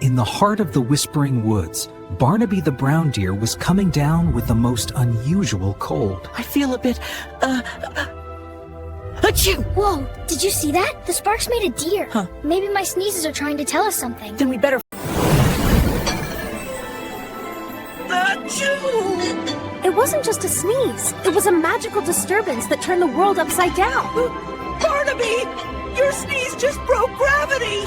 In the heart of the Whispering Woods, Barnaby the brown deer was coming down with the most unusual cold. I feel a bit, ACHOO! Whoa, did you see that? The sparks made a deer. Huh. Maybe my sneezes are trying to tell us something. Then we better... ACHOO! It wasn't just a sneeze. It was a magical disturbance that turned the world upside down. Barnaby! Your sneeze just broke gravity!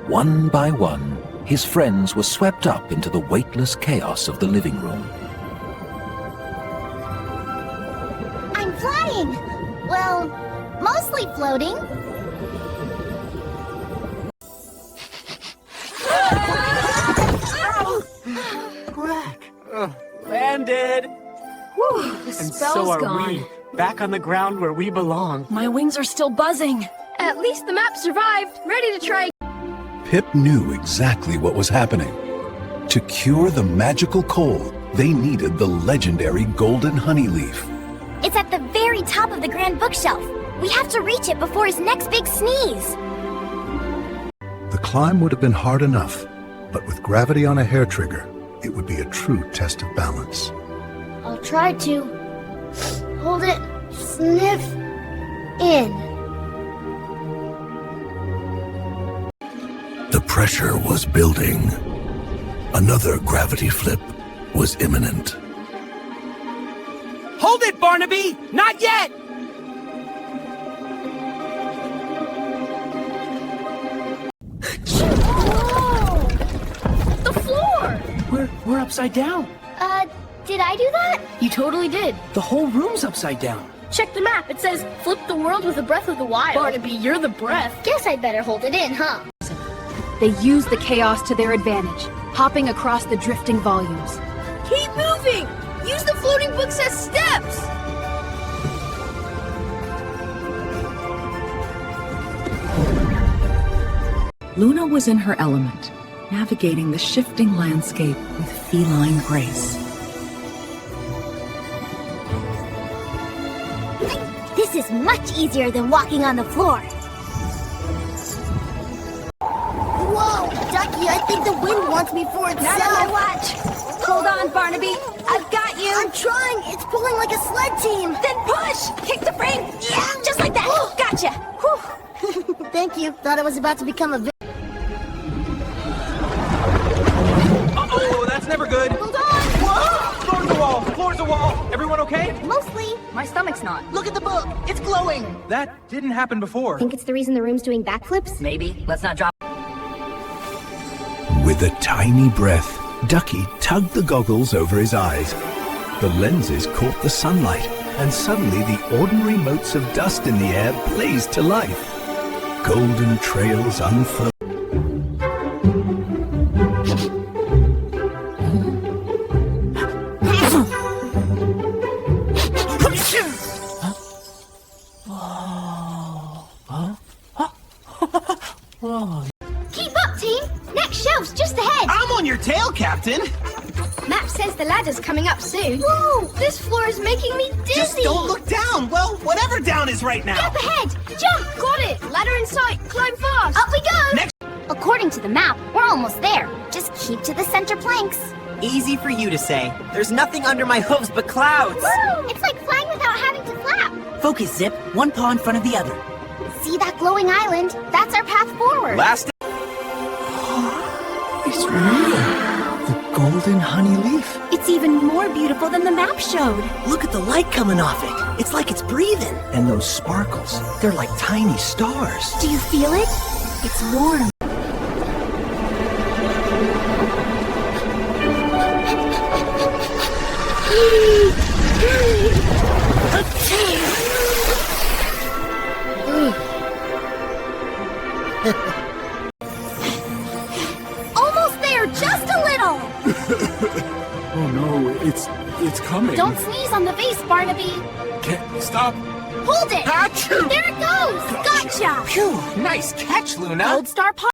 One by one, his friends were swept up into the weightless chaos of the living room. I'm flying. Well, mostly floating. Landed! Whew, the And spell's so are gone. we, back on the ground where we belong. My wings are still buzzing. At least the map survived. Ready to try. Pip knew exactly what was happening. To cure the magical cold, they needed the legendary golden honey leaf. It's at the very top of the grand bookshelf. We have to reach it before his next big sneeze. The climb would have been hard enough, but with gravity on a hair trigger, it would be a true test of balance. I'll try to hold it, sniff in. The pressure was building. Another gravity flip was imminent. Hold it, Barnaby! Not yet! Whoa! The floor! We're upside down. Did I do that? You totally did. The whole room's upside down. Check the map. It says, flip the world with the breath of the wild. Barnaby, you're the breath. Guess I'd better hold it in, huh? They used the chaos to their advantage, hopping across the drifting volumes. Keep moving! Use the floating books as steps! Luna was in her element, navigating the shifting landscape with feline grace. This is much easier than walking on the floor. Whoa, Ducky, I think the wind wants me for itself. Not on my watch. Hold on, Barnaby. I've got you. I'm trying. It's pulling like a sled team. Then push. Kick the frame. Yeah, just like that. Gotcha. Whew. Thank you. Thought I was about to become a Uh-oh, that's never good. Hold on. Whoa! Floor's a wall! Floor's a wall! Everyone okay? Mostly. My stomach's not. Look at the book! It's glowing! That didn't happen before. Think it's the reason the room's doing backflips? Maybe. Let's not drop... With a tiny breath, Ducky tugged the goggles over his eyes. The lenses caught the sunlight, and suddenly the ordinary motes of dust in the air blazed to life. Golden trails unfurled. Keep up, team! Next shelf's just ahead! I'm on your tail, Captain! Map says the ladder's coming up soon. Whoa! This floor is making me dizzy! Just don't look down! Well, whatever down is right now! Up ahead! Jump! Got it! Ladder in sight! Climb fast! Up we go! Next. According to the map, we're almost there. Just keep to the center planks. Easy for you to say. There's nothing under my hooves but clouds! Woo! It's like flying without having to flap. Focus, Zip. One paw in front of the other. See that glowing island? That's our path forward. Last... It's real. The golden honey leaf. It's even more beautiful than the map showed. Look at the light coming off it. It's like it's breathing. And those sparkles, they're like tiny stars. Do you feel it? It's warm. Almost there, just a little. Oh no, it's coming. Don't sneeze on the vase, Barnaby. Can't stop. Hold it. ACHOO! There it goes. Gotcha. Phew, nice catch, Luna. Gold star pot.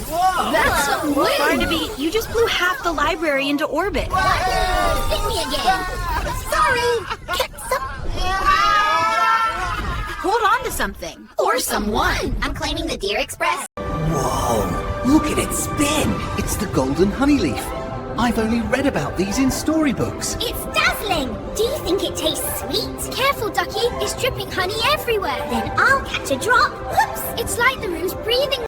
Whoa! That's some wind. Barnaby, you just blew half the library into orbit. Hit me again. Sorry. Hold on to something. Or someone. I'm claiming the Deer Express. Look at it spin! It's the golden honey leaf. I've only read about these in storybooks. It's dazzling! Do you think it tastes sweet? Careful, Ducky. It's dripping honey everywhere. Then I'll catch a drop. Whoops! It's like the room's breathing.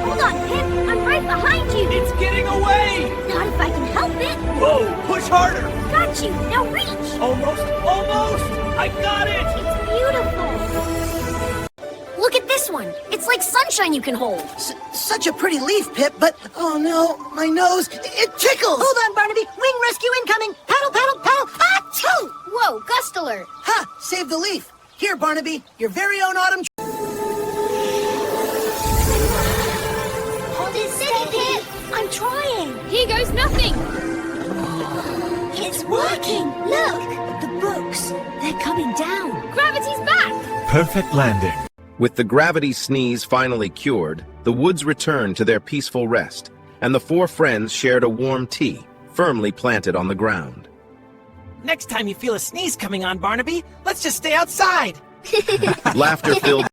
Hold on, Pip. I'm right behind you. It's getting away! Not if I can help it. Whoa, push harder! Got you. Now reach. Almost, almost! I got it! It's beautiful. Look at this one. It's like sunshine you can hold. Such a pretty leaf, Pip, but oh no, my nose, it tickles! Hold on, Barnaby. Wing rescue incoming. Paddle, paddle, paddle. Achoo! Whoa, gust alert. Ha! Save the leaf. Here, Barnaby, your very own autumn. Hold it steady, Pip. I'm trying. Here goes nothing. It's working. Look, the books. They're coming down. Gravity's back. Perfect landing. With the gravity sneeze finally cured, the woods returned to their peaceful rest, and the four friends shared a warm tea, firmly planted on the ground. Next time you feel a sneeze coming on, Barnaby, let's just stay outside. Laughter filled